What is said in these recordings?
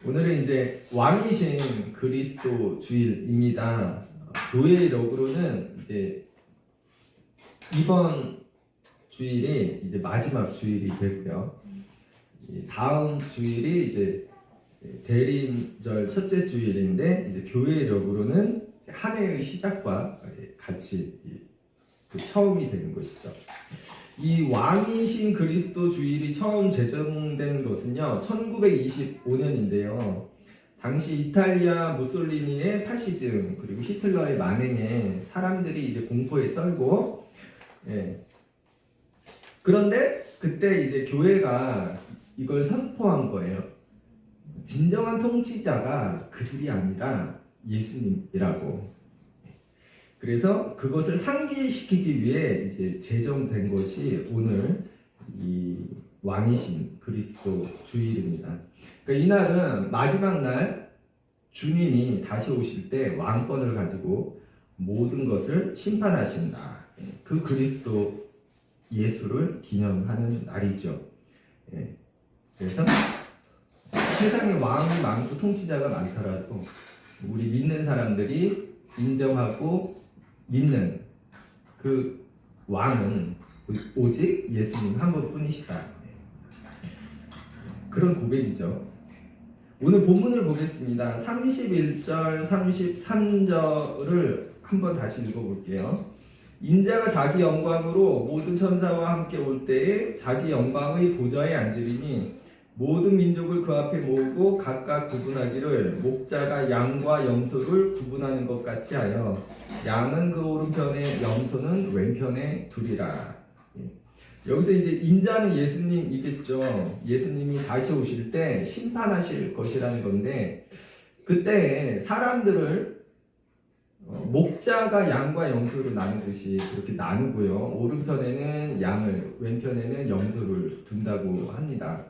오늘은 이제 왕이신 그리스도 주일입니다. 교회력으로는 이제 이번 주일이 이제 마지막 주일이 되고요. 다음 주일이 이제 대림절 첫째 주일인데 이제 교회력으로는 한 해의 시작과 같이 처음이 되는 것이죠. 이 왕이신 그리스도 주일이 처음 제정된 것은요 1925년인데요 당시 이탈리아 무솔리니의 파시즘 그리고 히틀러의 만행에 사람들이 이제 공포에 떨고 그런데 그때 이제 교회가 이걸 선포한 거예요. 진정한 통치자가 그들이 아니라 예수님이라고. 그래서 그것을 상기시키기 위해 이제 제정된 것이 오늘 이 왕이신 그리스도 주일입니다. 그러니까 이날은 마지막 날 주님이 다시 오실 때 왕권을 가지고 모든 것을 심판하신다. 그 그리스도 예수를 기념하는 날이죠. 그래서 세상에 왕이 많고 통치자가 많더라도 우리 믿는 사람들이 인정하고 믿는 그 왕은 오직 예수님 한 분뿐이시다. 그런 고백이죠. 오늘 본문을 보겠습니다. 31절, 33절을 한번 다시 읽어볼게요. 인자가 자기 영광으로 모든 천사와 함께 올 때에 자기 영광의 보좌에 앉으리니 모든 민족을 그 앞에 모으고 각각 구분하기를 목자가 양과 염소를 구분하는 것 같이 하여 양은 그 오른편에 염소는 왼편에 두리라. 여기서 이제 인자는 예수님이겠죠. 예수님이 다시 오실 때 심판하실 것이라는 건데 그때 사람들을 목자가 양과 염소를 나누듯이 그렇게 나누고요. 오른편에는 양을 왼편에는 염소를 둔다고 합니다.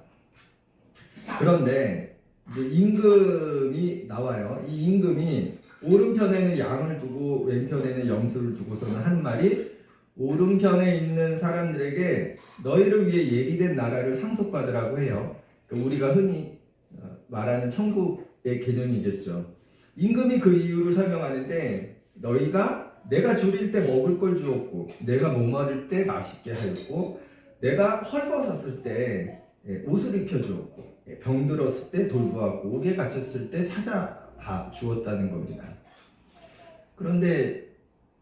그런데 이제 임금이 나와요. 이 임금이 오른편에는 양을 두고 왼편에는 염소를 두고서는 하는 말이 오른편에 있는 사람들에게 너희를 위해 예비된 나라를 상속받으라고 해요. 그러니까 우리가 흔히 말하는 천국의 개념이겠죠. 임금이 그 이유를 설명하는데 너희가 내가 줄일 때 먹을 걸 주었고 내가 목마를 때 맛있게 하였고 내가 헐벗었을 때 옷을 입혀주었고 병들었을 때 돌보았고 옥에 갇혔을 때 찾아봐 주었다는 겁니다. 그런데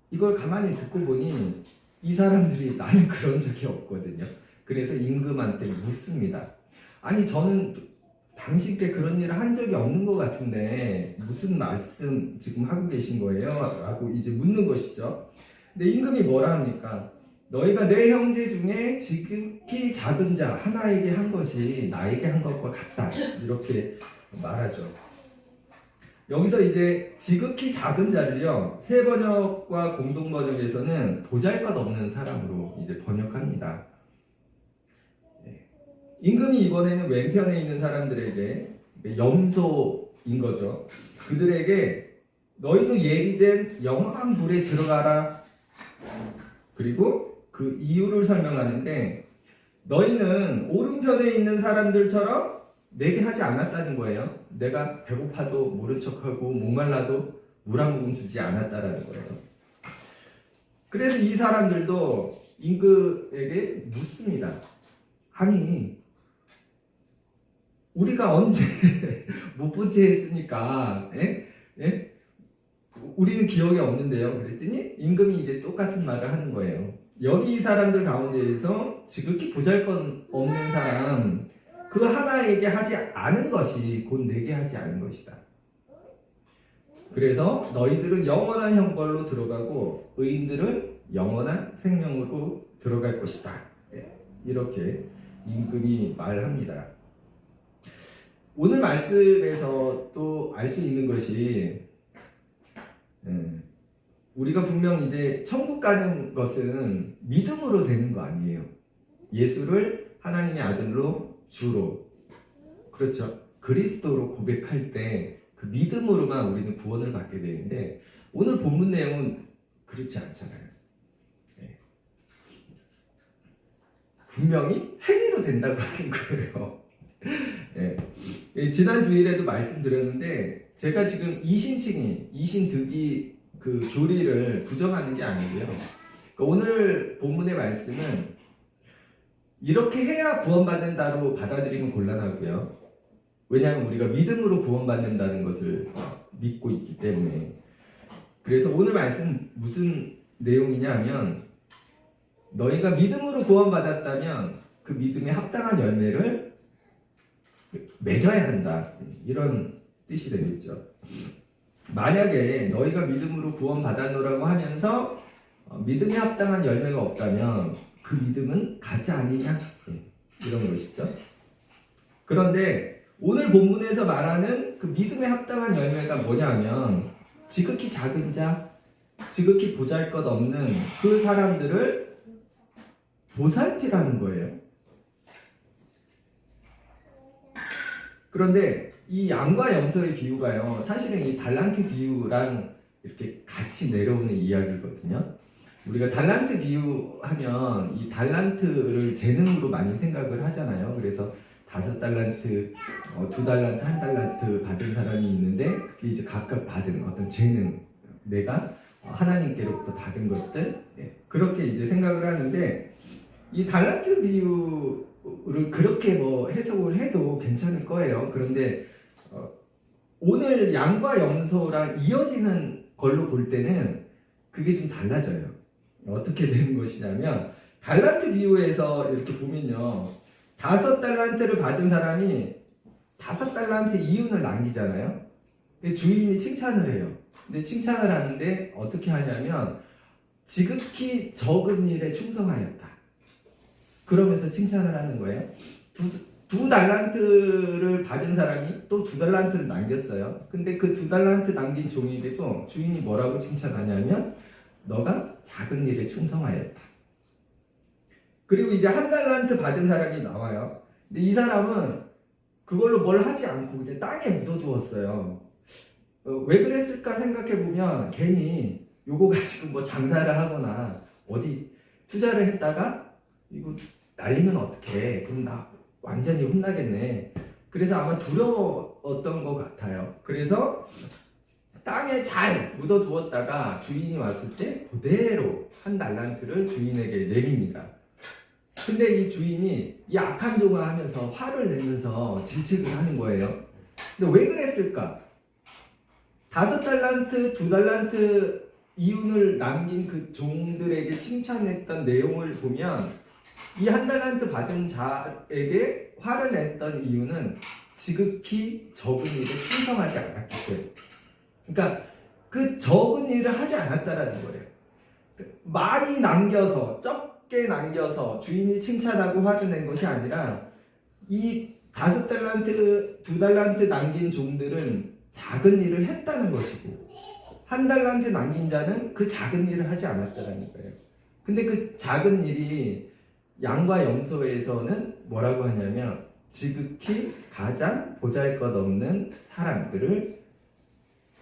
이걸 가만히 듣고 보니 이 사람들이 나는 그런 적이 없거든요. 그래서 임금한테 묻습니다. 아니 저는 당신 때 그런 일을 한 적이 없는 것 같은데 무슨 말씀 지금 하고 계신 거예요? 라고 이제 묻는 것이죠. 근데 임금이 뭐라 합니까? 너희가 내 형제 중에 지극히 작은 자 하나에게 한 것이 나에게 한 것과 같다. 이렇게 말하죠. 여기서 이제 지극히 작은 자를요, 새 번역과 공동 번역에서는 보잘것없는 사람으로 이제 번역합니다. 임금이 이번에는 왼편에 있는 사람들에게 염소인 거죠. 그들에게 너희도 예비된 영원한 불에 들어가라. 그리고 그 이유를 설명하는데 너희는 오른편에 있는 사람들처럼 내게 하지 않았다는 거예요. 내가 배고파도 모른 척하고 목말라도 물 한 모금 주지 않았다라는 거예요. 그래서 이 사람들도 임금에게 묻습니다. 아니 우리가 언제 못 본 채 했습니까? 우리는 기억이 없는데요. 그랬더니 임금이 이제 똑같은 말을 하는 거예요. 여기 이 사람들 가운데에서 지극히 보잘것없는 사람 그 하나에게 하지 않은 것이 곧 내게 하지 않은 것이다. 그래서 너희들은 영원한 형벌로 들어가고 의인들은 영원한 생명으로 들어갈 것이다. 이렇게 임금이 말합니다. 오늘 말씀에서 또 알 수 있는 것이 우리가 분명 이제 천국 가는 것은 믿음으로 되는 거 아니에요. 예수를 하나님의 아들로 주로 그렇죠. 그리스도로 고백할 때 그 믿음으로만 우리는 구원을 받게 되는데 오늘 본문 내용은 그렇지 않잖아요. 분명히 행위로 된다고 하는 거예요. 지난 주일에도 말씀드렸는데 제가 지금 이신칭의 이신득이 그 교리를 부정하는 게 아니고요. 그러니까 오늘 본문의 말씀은 이렇게 해야 구원받는다로 받아들이면 곤란하고요. 왜냐하면 우리가 믿음으로 구원받는다는 것을 믿고 있기 때문에. 그래서 오늘 말씀 무슨 내용이냐면 너희가 믿음으로 구원받았다면 그 믿음에 합당한 열매를 맺어야 한다. 이런 뜻이 되겠죠. 만약에 너희가 믿음으로 구원받았노라고 하면서 믿음에 합당한 열매가 없다면 그 믿음은 가짜 아니냐? 이런 것이죠. 그런데 오늘 본문에서 말하는 그 믿음에 합당한 열매가 뭐냐면 지극히 작은 자, 지극히 보잘것없는 그 사람들을 보살피라는 거예요. 그런데 이 양과 염소의 비유가요, 사실은 이 달란트 비유랑 이렇게 같이 내려오는 이야기거든요. 우리가 달란트 비유하면 이 달란트를 재능으로 많이 생각을 하잖아요. 그래서 5달란트, 2달란트, 1달란트 받은 사람이 있는데 그게 이제 각각 받은 어떤 재능, 내가 하나님께로부터 받은 것들, 그렇게 이제 생각을 하는데 이 달란트 비유를 그렇게 뭐 해석을 해도 괜찮을 거예요. 그런데 오늘 양과 염소랑 이어지는 걸로 볼 때는 그게 좀 달라져요. 어떻게 되는 것이냐면 달란트 비유에서 이렇게 보면요, 5달란트를 받은 사람이 5달란트 이윤을 남기잖아요. 주인이 칭찬을 해요. 근데 칭찬을 하는데 어떻게 하냐면 지극히 적은 일에 충성하였다. 그러면서 칭찬을 하는 거예요. 두 달란트를 받은 사람이 또 2달란트를 남겼어요. 근데 그 2달란트 남긴 종에게도 주인이 뭐라고 칭찬하냐면 너가 작은 일에 충성하였다. 그리고 이제 1달란트 받은 사람이 나와요. 근데 이 사람은 그걸로 뭘 하지 않고 그냥 땅에 묻어두었어요. 왜 그랬을까 생각해보면 괜히 요거 가지고 뭐 장사를 하거나 어디 투자를 했다가 이거 날리면 어떡해. 그럼 나 완전히 혼나겠네. 그래서 아마 두려웠던 것 같아요. 그래서 땅에 잘 묻어두었다가 주인이 왔을 때 그대로 1달란트를 주인에게 내밉니다. 근데 이 주인이 이 악한 종아 하면서 화를 내면서 질책을 하는 거예요. 근데 왜 그랬을까? 5달란트, 2달란트 이윤을 남긴 그 종들에게 칭찬했던 내용을 보면 이 1달란트 받은 자에게 화를 냈던 이유는 지극히 적은 일에 충성하지 않았기 때문에. 그러니까 그 적은 일을 하지 않았다라는 거예요. 많이 남겨서 적게 남겨서 주인이 칭찬하고 화를 낸 것이 아니라 이 5달란트, 2달란트 남긴 종들은 작은 일을 했다는 것이고 1달란트 남긴 자는 그 작은 일을 하지 않았다는 거예요. 근데 그 작은 일이 양과 염소에서는 뭐라고 하냐면 지극히 가장 보잘것없는 사람들을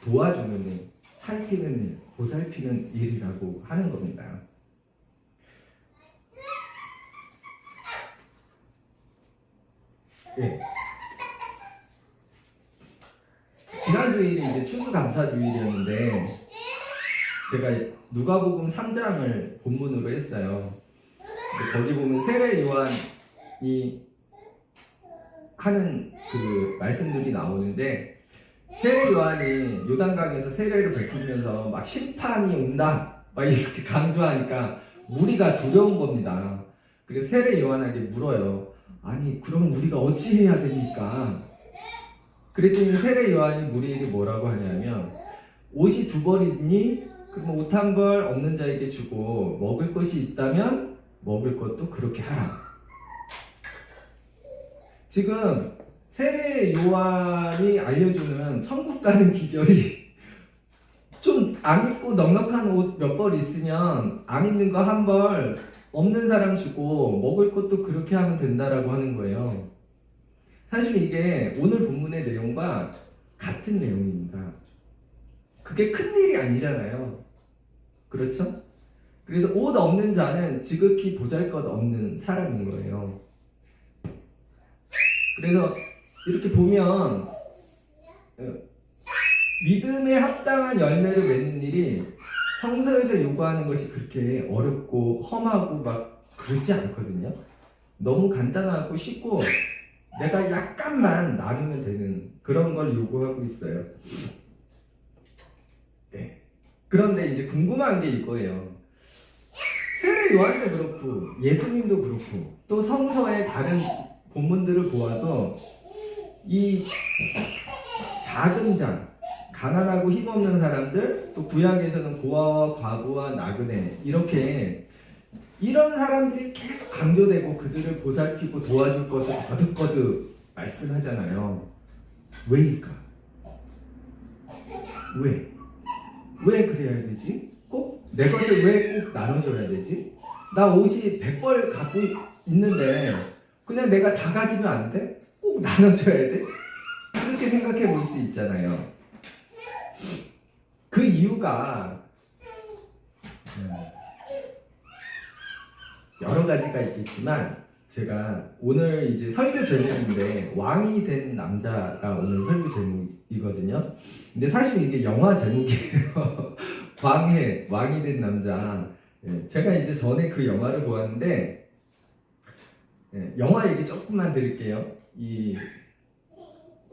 도와주는 일, 살피는 일, 보살피는 일이라고 하는 겁니다. 예. 지난 주일이 이제 추수감사 주일이었는데 제가 누가복음 3장을 본문으로 했어요. 거기 보면 세례 요한이 하는 그 말씀들이 나오는데 세례 요한이 요단강에서 세례를 베풀면서 막 심판이 온다 막 이렇게 강조하니까 무리가 두려운 겁니다. 그래서 세례 요한에게 물어요. 아니 그럼 우리가 어찌 해야 됩니까? 그랬더니 세례 요한이 무리에게 뭐라고 하냐면 옷이 2벌이니 그럼 옷 1벌 없는 자에게 주고 먹을 것이 있다면 먹을 것도 그렇게 하라. 지금 세례 요한이 알려주는 천국 가는 비결이 좀 안 입고 넉넉한 옷 몇 벌 있으면 안 입는 거 1벌 없는 사람 주고 먹을 것도 그렇게 하면 된다라고 하는 거예요. 사실 이게 오늘 본문의 내용과 같은 내용입니다. 그게 큰 일이 아니잖아요. 그렇죠? 그래서 옷 없는 자는 지극히 보잘것없는 사람인 거예요. 그래서 이렇게 보면 믿음에 합당한 열매를 맺는 일이 성서에서 요구하는 것이 그렇게 어렵고 험하고 막 그러지 않거든요. 너무 간단하고 쉽고 내가 약간만 나누면 되는 그런 걸 요구하고 있어요. 네. 그런데 이제 궁금한 게 이거예요. 세례 요한도 그렇고 예수님도 그렇고 또 성서의 다른 본문들을 보아도 이 작은 자, 가난하고 힘없는 사람들, 또 구약에서는 고아와 과부와 나그네 이렇게 이런 사람들이 계속 강조되고 그들을 보살피고 도와줄 것을 거듭거듭 말씀하잖아요. 왜일까? 왜? 왜 그래야 되지? 꼭 내 것을 왜 꼭 나눠줘야 되지? 나 옷이 100벌 갖고 있는데 그냥 내가 다 가지면 안 돼? 꼭 나눠줘야 돼? 그렇게 생각해 볼 수 있잖아요. 그 이유가 여러 가지가 있겠지만 제가 오늘 이제 설교 제목인데 왕이 된 남자가 오늘 설교 제목이거든요. 근데 사실 이게 영화 제목이에요. 왕이 된 남자. 제가 이제 전에 그 영화를 보았는데 영화 얘기 조금만 드릴게요. 이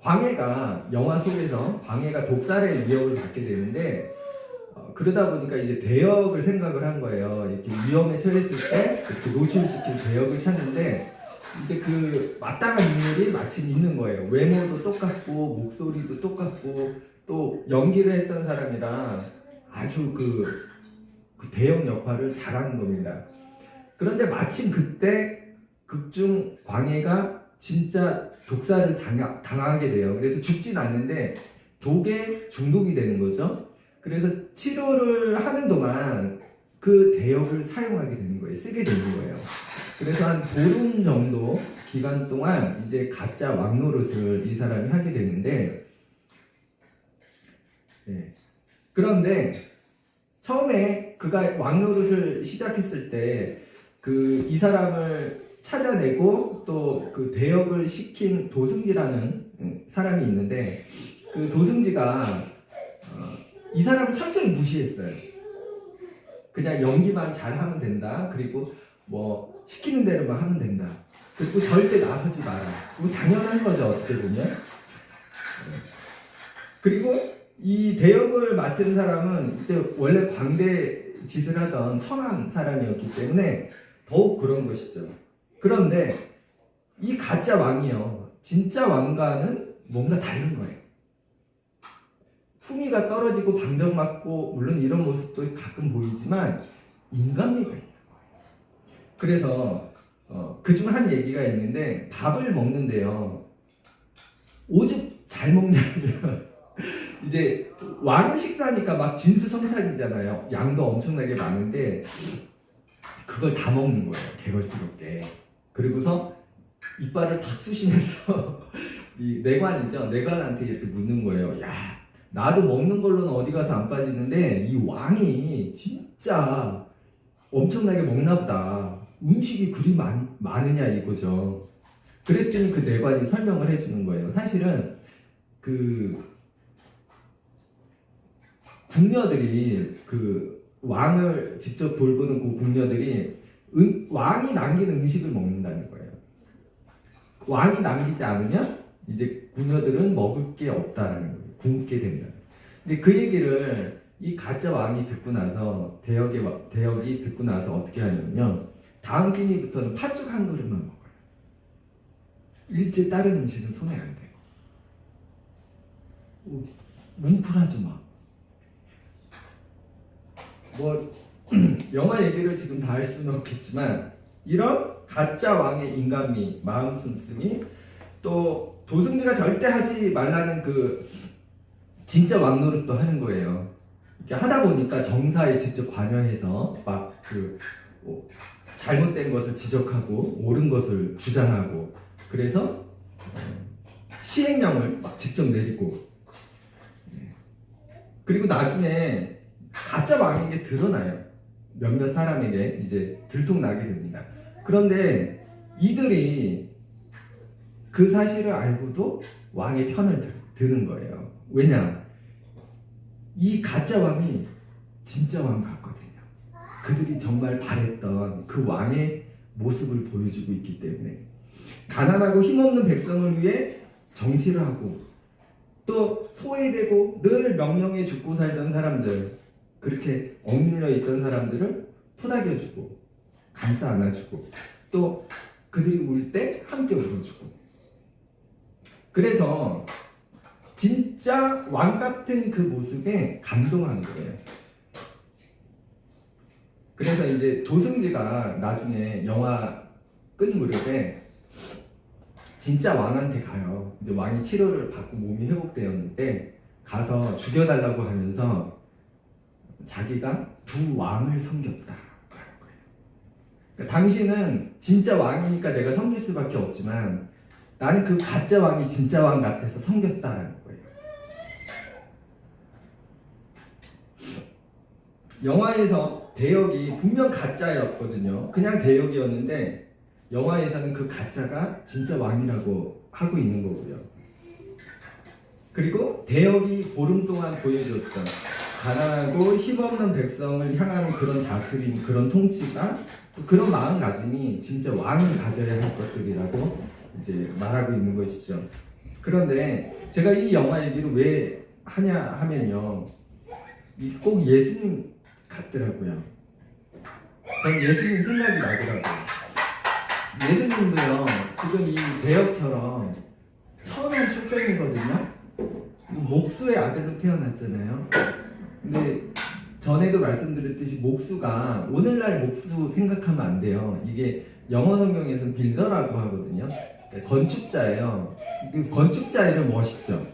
광해가 영화 속에서 광해가 독살의 위협을 받게 되는데 그러다 보니까 이제 대역을 생각을 한 거예요. 이렇게 위험에 처했을 때 이렇게 노출시킬 대역을 찾는데 이제 그 마땅한 인물이 마침 있는 거예요. 외모도 똑같고 목소리도 똑같고 또 연기를 했던 사람이라 아주 그 대역 역할을 잘하는 겁니다. 그런데 마침 그때 극중 광해가 진짜 독살을 당하게 돼요. 그래서 죽진 않는데 독에 중독이 되는 거죠. 그래서 치료를 하는 동안 그 대역을 사용하게 되는 거예요. 쓰게 되는 거예요. 그래서 한 보름 정도 기간 동안 이제 가짜 왕 노릇을 이 사람이 하게 되는데 그런데 처음에 그가 왕 노릇을 시작했을 때 그 이 사람을 찾아내고 또 그 대역을 시킨 도승지라는 사람이 있는데 그 도승지가 이 사람을 철저히 무시했어요. 그냥 연기만 잘하면 된다. 그리고 뭐 시키는 대로만 하면 된다. 그리고 절대 나서지 마라. 그거 당연한 거죠, 어떻게 보면. 그리고 이 대역을 맡은 사람은 이제 원래 광대 짓을 하던 천한 사람이었기 때문에 더욱 그런 것이죠. 그런데 이 가짜 왕이요, 진짜 왕과는 뭔가 다른 거예요. 품위가 떨어지고 방정맞고 물론 이런 모습도 가끔 보이지만 인간미가 있는 거예요. 그래서 그중 한 얘기가 있는데 밥을 먹는데요. 오죽 잘 먹냐면 이제 왕의 식사니까 막 진수성찬이잖아요. 양도 엄청나게 많은데 그걸 다 먹는 거예요. 개걸스럽게. 그리고서 이빨을 탁 쑤시면서 이 내관이죠. 내관한테 이렇게 묻는 거예요. 야, 나도 먹는 걸로는 어디 가서 안 빠지는데 이 왕이 진짜 엄청나게 먹나 보다. 음식이 그리 많으냐 이거죠. 그랬더니 그 내관이 설명을 해주는 거예요. 사실은 그 궁녀들이 그 왕을 직접 돌보는 그 궁녀들이 왕이 남기는 음식을 먹는다는 거예요. 왕이 남기지 않으면 이제 궁녀들은 먹을 게 없다라는 거예요. 굶게 된다. 근데 그 얘기를 이 가짜 왕이 듣고 나서 대역이 듣고 나서 어떻게 하냐면 다음 끼니부터는 팥죽 한 그릇만 먹어요. 일제 다른 음식은 손에 안 대고. 뭉클하죠 막. 뭐 영화 얘기를 지금 다 할 수는 없겠지만 이런 가짜 왕의 인간미, 마음 씀씀이 또 도승지가 절대 하지 말라는 그 진짜 왕 노릇도 하는 거예요. 이렇게 하다 보니까 정사에 직접 관여해서 막 그 잘못된 것을 지적하고 옳은 것을 주장하고 그래서 시행령을 막 직접 내리고 그리고 나중에 가짜 왕인 게 드러나요. 몇몇 사람에게 이제 들통나게 됩니다. 그런데 이들이 그 사실을 알고도 왕의 편을 드는 거예요. 왜냐? 이 가짜 왕이 진짜 왕 같거든요. 그들이 정말 바랬던 그 왕의 모습을 보여주고 있기 때문에 가난하고 힘없는 백성을 위해 정치를 하고 또 소외되고 늘 명령에 죽고 살던 사람들, 그렇게 억눌려 있던 사람들을 토닥여주고 감싸 안아주고 또 그들이 울 때 함께 울어주고, 그래서 진짜 왕 같은 그 모습에 감동한 거예요. 그래서 이제 도승지가 나중에 영화 끝 무렵에 진짜 왕한테 가요. 이제 왕이 치료를 받고 몸이 회복되었는데 가서 죽여달라고 하면서 자기가 두 왕을 섬겼다. 그러니까 당신은 진짜 왕이니까 내가 섬길 수밖에 없지만 나는 그 가짜 왕이 진짜 왕 같아서 섬겼다라는 거예요. 영화에서 대역이 분명 가짜였거든요. 그냥 대역이었는데 영화에서는 그 가짜가 진짜 왕이라고 하고 있는 거고요. 그리고 대역이 보름 동안 보여줬던 가난하고 힘없는 백성을 향하는 그런 다스림, 그런 통치가, 그런 마음가짐이 진짜 왕이 가져야 할 것들이라고 이제 말하고 있는 것이죠. 그런데 제가 이 영화 얘기를 왜 하냐 하면요, 꼭 예수님 같더라고요. 저는 예수님 생각이 나더라고요. 예수님도요, 지금 이 대역처럼 처음엔 출생이거든요. 목수의 아들로 태어났잖아요. 근데 전에도 말씀드렸듯이 목수가 오늘날 목수 생각하면 안 돼요. 이게 영어 성경에서는 빌더라고 하거든요. 그러니까 건축자예요. 건축자 이름 멋있죠.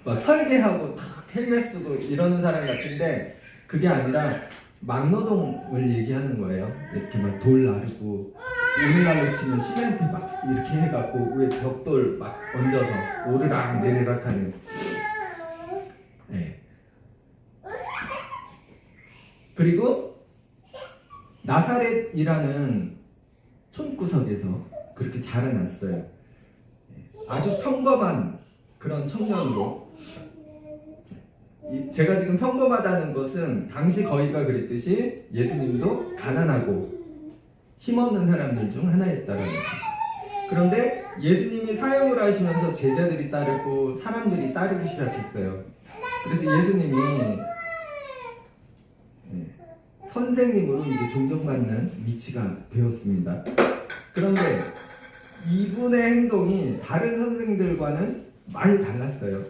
막 설계하고 탁 헬멧 쓰고 이러는 사람 같은데 그게 아니라 막노동을 얘기하는 거예요. 이렇게 막 돌 나르고, 오늘날로 치면 시멘트 막 이렇게 해갖고 위에 벽돌 막 얹어서 오르락 내리락 하는. 네. 그리고 나사렛이라는 촌구석에서 그렇게 자라났어요. 아주 평범한 그런 청년으로. 제가 지금 평범하다는 것은 당시 거기가 그랬듯이 예수님도 가난하고 힘없는 사람들 중 하나였다라는 거예요. 그런데 예수님이 사역을 하시면서 제자들이 따르고 사람들이 따르기 시작했어요. 그래서 예수님이 선생님으로 이제 존경받는 위치가 되었습니다. 그런데 이분의 행동이 다른 선생들과는 많이 달랐어요.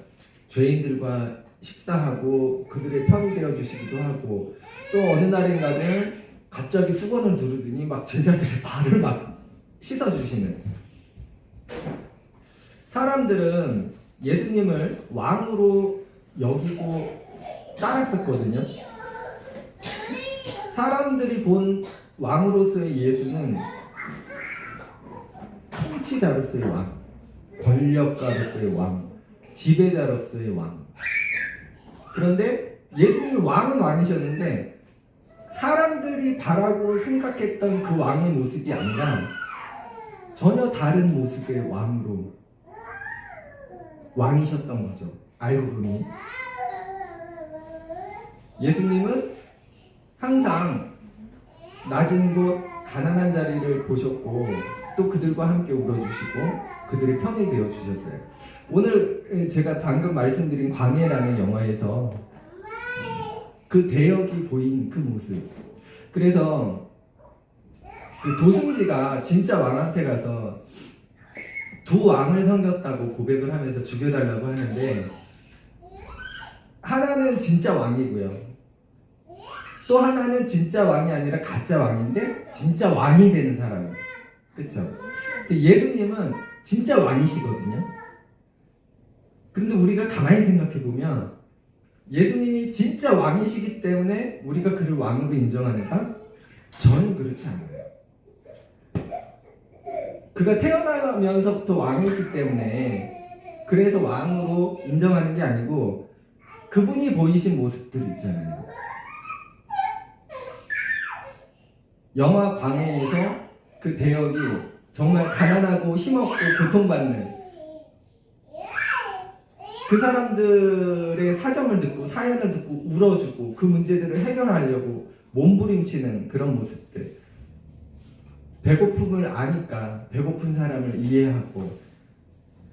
죄인들과 식사하고 그들의 편이 되어주시기도 하고, 또 어느 날인가는 갑자기 수건을 두르더니 막 제자들의 발을 막 씻어주시는. 사람들은 예수님을 왕으로 여기고 따랐었거든요. 사람들이 본 왕으로서의 예수는 통치자로서의 왕, 권력가로서의 왕, 지배자로서의 왕. 그런데 예수님이 왕은 왕이셨는데 사람들이 바라고 생각했던 그 왕의 모습이 아니라 전혀 다른 모습의 왕으로 왕이셨던 거죠. 알고 보니 예수님은 항상 낮은 곳 가난한 자리를 보셨고 또 그들과 함께 울어주시고 그들의 편이 되어주셨어요. 오늘 제가 방금 말씀드린 광해라는 영화에서 그 대역이 보인 그 모습, 그래서 그 도승지가 진짜 왕한테 가서 두 왕을 섬겼다고 고백을 하면서 죽여달라고 하는데, 하나는 진짜 왕이고요, 또 하나는 진짜 왕이 아니라 가짜 왕인데 진짜 왕이 되는 사람이에요. 그렇죠? 예수님은 진짜 왕이시거든요. 그런데 우리가 가만히 생각해 보면 예수님이 진짜 왕이시기 때문에 우리가 그를 왕으로 인정하는가? 저는 그렇지 않아요. 그가 태어나면서부터 왕이기 때문에 그래서 왕으로 인정하는 게 아니고 그분이 보이신 모습들 있잖아요. 영화 광해에서 그 대역이 정말 가난하고 힘없고 고통받는 그 사람들의 사정을 듣고 사연을 듣고 울어주고 그 문제들을 해결하려고 몸부림치는 그런 모습들. 배고픔을 아니까 배고픈 사람을 이해하고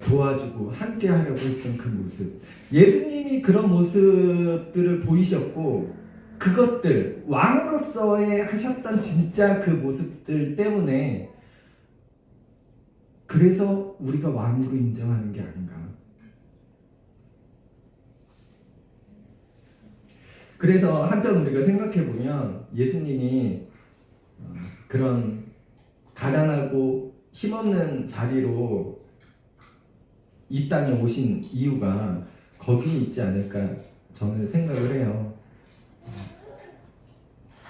도와주고 함께 하려고 했던 그 모습. 예수님이 그런 모습들을 보이셨고 그것들 왕으로서의 하셨던 진짜 그 모습들 때문에 그래서 우리가 왕으로 인정하는 게 아닌가. 그래서 한편 우리가 생각해보면 예수님이 그런 가난하고 힘없는 자리로 이 땅에 오신 이유가 거기에 있지 않을까 저는 생각을 해요.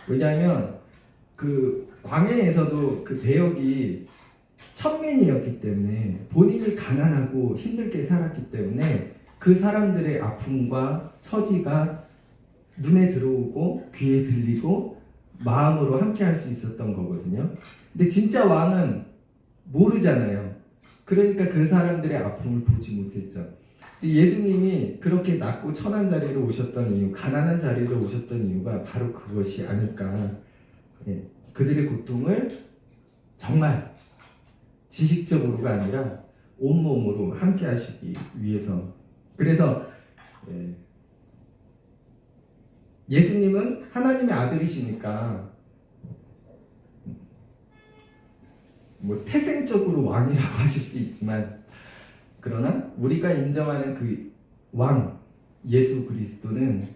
왜냐하면 그 광야에서도 그 대역이 천민이었기 때문에 본인이 가난하고 힘들게 살았기 때문에 그 사람들의 아픔과 처지가 눈에 들어오고 귀에 들리고 마음으로 함께 할 수 있었던 거거든요. 근데 진짜 왕은 모르잖아요. 그러니까 그 사람들의 아픔을 보지 못했죠. 예수님이 그렇게 낮고 천한 자리로 오셨던 이유, 가난한 자리로 오셨던 이유가 바로 그것이 아닐까. 그들의 고통을 정말 지식적으로가 아니라 온몸으로 함께 하시기 위해서. 그래서 예수님은 하나님의 아들이시니까 뭐 태생적으로 왕이라고 하실 수 있지만 그러나 우리가 인정하는 그 왕 예수 그리스도는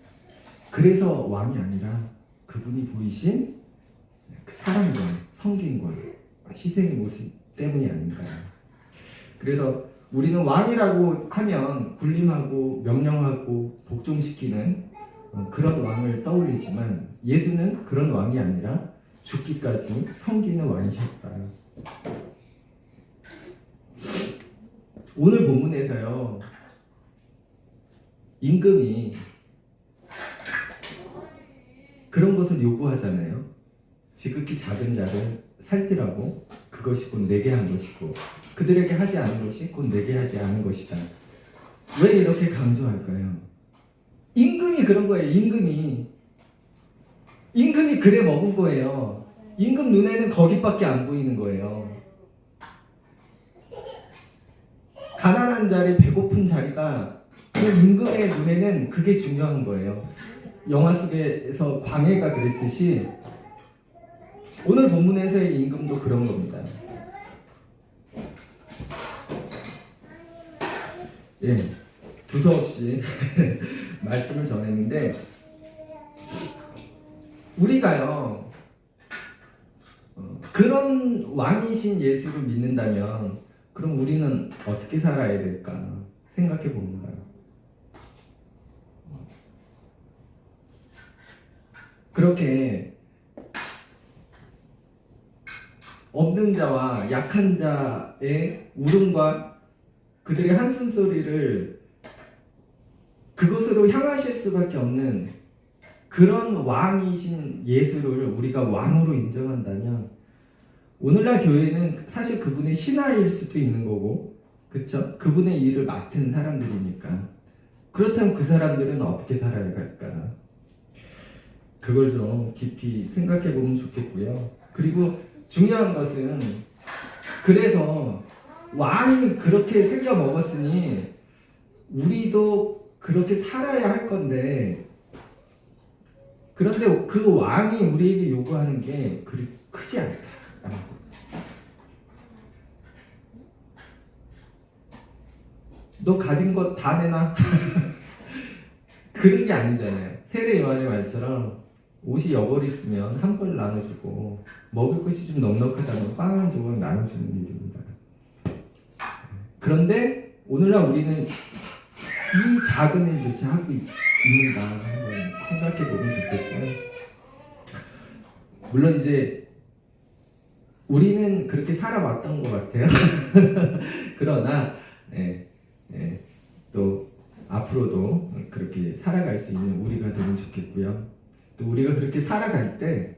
그래서 왕이 아니라 그분이 보이신 그 사랑과 섬김과 희생의 모습 때문이 아닌가요? 그래서 우리는 왕이라고 하면 군림하고 명령하고 복종시키는 그런 왕을 떠올리지만 예수는 그런 왕이 아니라 죽기까지 섬기는 왕이셨다. 오늘 본문에서요, 임금이 그런 것을 요구하잖아요. 지극히 작은 자를 살피라고 그것이 곧 내게 한 것이고 그들에게 하지 않은 것이 곧 내게 하지 않은 것이다. 왜 이렇게 강조할까요? 임금이 그런 거예요. 임금이 그래 먹은 거예요. 임금 눈에는 거기밖에 안 보이는 거예요. 가난한 자리, 배고픈 자리가 그 임금의 눈에는 그게 중요한 거예요. 영화 속에서 광해가 그랬듯이 오늘 본문에서의 임금도 그런 겁니다. 두서없이 말씀을 전했는데 우리가요 그런 왕이신 예수를 믿는다면 그럼 우리는 어떻게 살아야 될까 생각해 봅니다. 그렇게 없는 자와 약한 자의 울음과 그들의 한숨 소리를 그것으로 향하실 수밖에 없는 그런 왕이신 예수를 우리가 왕으로 인정한다면 오늘날 교회는 사실 그분의 신하일 수도 있는 거고, 그렇죠? 그분의 일을 맡은 사람들이니까. 그렇다면 그 사람들은 어떻게 살아야 할까? 그걸 좀 깊이 생각해 보면 좋겠고요. 그리고 중요한 것은 그래서 왕이 그렇게 새겨 먹었으니 우리도 그렇게 살아야 할 건데, 그런데 그 왕이 우리에게 요구하는 게 그리 크지 않다. 너 가진 것 다 내놔. 그런 게 아니잖아요. 세례 요한의 말처럼 옷이 여벌 있으면 한 벌 나눠주고 먹을 것이 좀 넉넉하다면 빵 한 조각 나눠주는 일입니다. 그런데 오늘날 우리는 이 작은 일조차 하고 있는가 한번 생각해 보면 좋겠고요. 물론 이제 우리는 그렇게 살아왔던 것 같아요. 그러나 또 앞으로도 그렇게 살아갈 수 있는 우리가 되면 좋겠고요. 또 우리가 그렇게 살아갈 때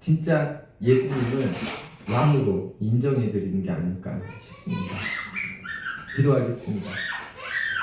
진짜 예수님을 왕으로 인정해 드리는 게 아닐까 싶습니다. 기도하겠습니다.